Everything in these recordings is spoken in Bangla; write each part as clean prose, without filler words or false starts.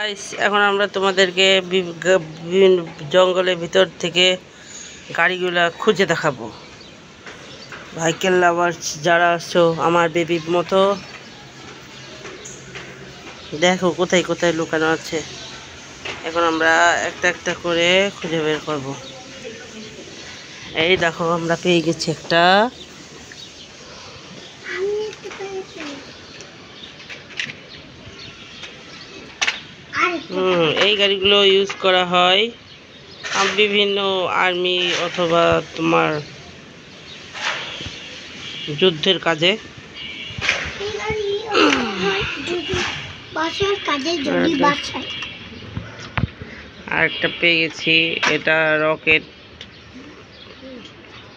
গাইস, এখন আমরা তোমাদেরকে বিভিন্ন জঙ্গলের ভিতর থেকে গাড়িগুলা খুঁজে দেখাবো। ভাইকেল লাভার যারা আছো আমার বেবির মতো, দেখো কোথায় কোথায় লুকানো আছে। এখন আমরা একটা একটা করে খুঁজে বের করব। এই দেখো, আমরা পেয়ে গেছি একটা। এই গাড়িগুলো ইউজ করা হয় বিভিন্ন আর্মি অথবা তোমার যুদ্ধের কাজে। আর একটা পেয়ে গেছি, এটা রকেট।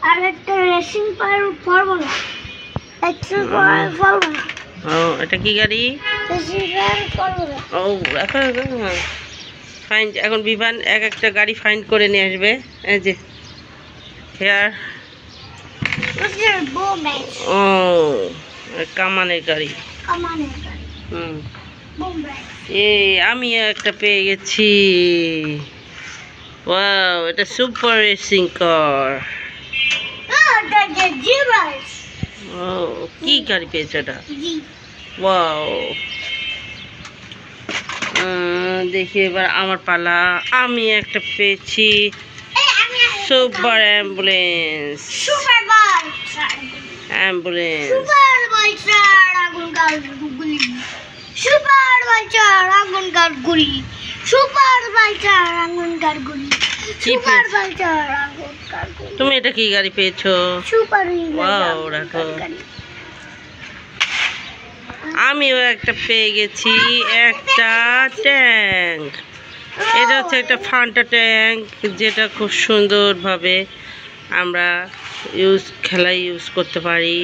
আর একটা রেসিং ফর্মুলা। ও, এটা কি গাড়ি? ও, ফাইন। এখন বিমান এক একটা গাড়ি ফাইন্ড করে নিয়ে আসবে। এই যে হেয়ার। ও, কামানের গাড়ি। আমি একটা পেয়ে গেছি। ওয়াও, এটা সুপার রেসিং কার। ও, কি গাড়ি পেয়েছো এটা? ওয়াও। দেখি এবার আমার পালা। আমি একটা পেয়েছি সুপার অ্যাম্বুলেন্স। তুমি এটা কি গাড়ি পেয়েছো? ওয়াও, রাখো। আমিও একটা পেয়ে গেছি, একটা ট্যাঙ্ক। এটা হচ্ছে একটা ফান্টা ট্যাঙ্ক, যেটা খুব সুন্দরভাবে আমরা খেলায় ইউজ করতে পারি।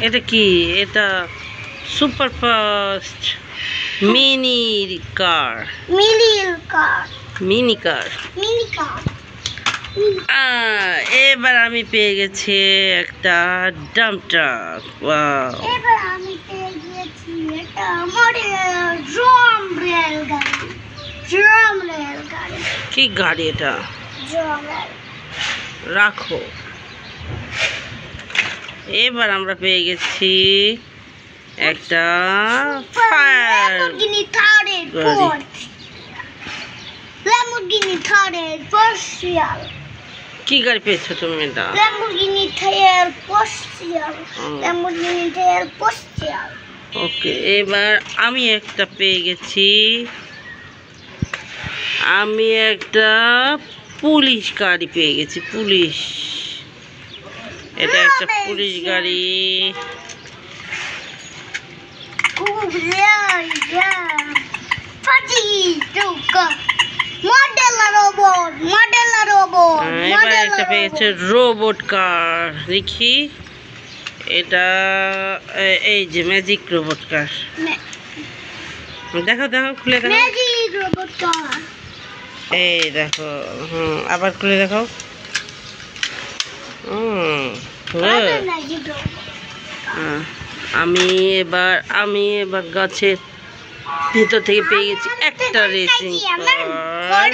এটা কি? এটা সুপার ফাস্ট মিনি কার। এবার আমি পেয়ে গেছি একটা ডাম্প ট্রাক। ওয়াও, কি গাড়ি এটা? রাখো। এবার আমরা পেয়ে গেছি একটা ফায়ার কি গাড়ি পেয়েছো তুমি? এটা ওকে। এবার আমি একটা পেয়ে গেছি, আমি একটা পুলিশ গাড়ি পেয়ে গেছি। পুলিশ, এটা একটা পুলিশ গাড়ি। এবার একটা পেয়েছে রোবট কার। দেখি এটা, এই যে ম্যাজিক রোবট কার। দেখো দেখো, খুলে দেখো। এই দেখো, আবার খুলে দেখো। আমি এবার গাছের ভিতর থেকে পেয়ে গেছি একটা racing car,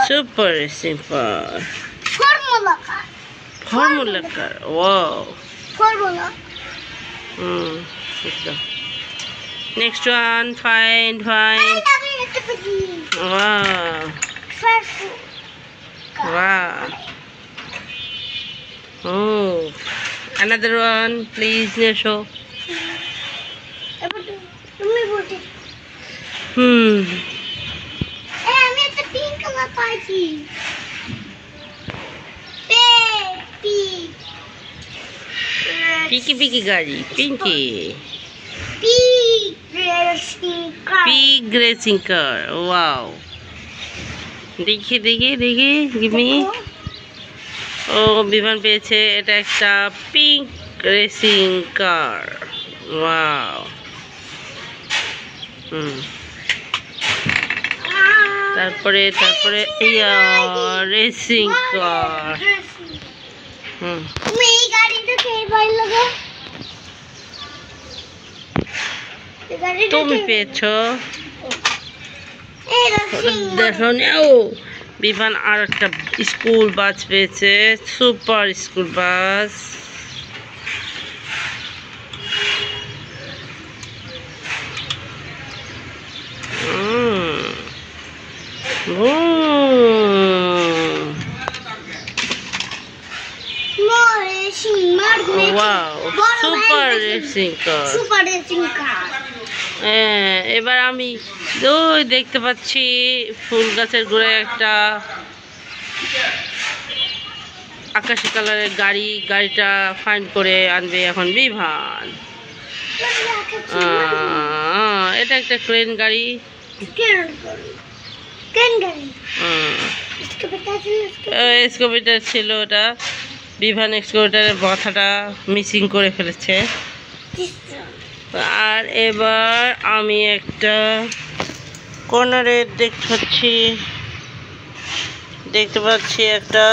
super racing car, formula car. Wow, next one, fine. Wow. Oh, another one, please, Nesho. Pinky গাড়ি, Pinky. Pig racing car. Wow. দেখি, give me. ও, বিমান পেয়েছে। এটা একটা পিঙ্ক রেসিং কার। ওয়াও। তারপরে রেসিং কার। তুমি এই গাড়িটা তুমি পেয়েছো। এই রেসিং দেখো ও বিভান আর একটা স্কুল বাস পেয়েছে, super school bus. Racing mark wow, super racing car. Super racing কার। হ্যাঁ, এবার আমি ওই দেখতে পাচ্ছি ফুল গাছের গোড়ায় একটা আকাশি কালারের গাড়ি। গাড়িটা ফাইন্ড করে আনবে এখন বিভান। এটা একটা ক্রেন গাড়ি। এক্সকাভেটর ছিল ওটা। বিভান এক্সকাভেটরের মাথাটা মিসিং করে ফেলেছে। আর এবার আমি একটা কর্নারে দেখতে পাচ্ছি একটা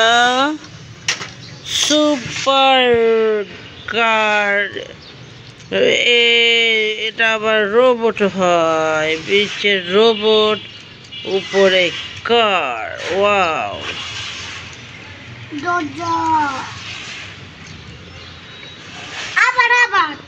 সুপার কার। এটা আবার রোবট হয়, বিচের রোবট, উপরে কার। ওয়াও, দরজা আবার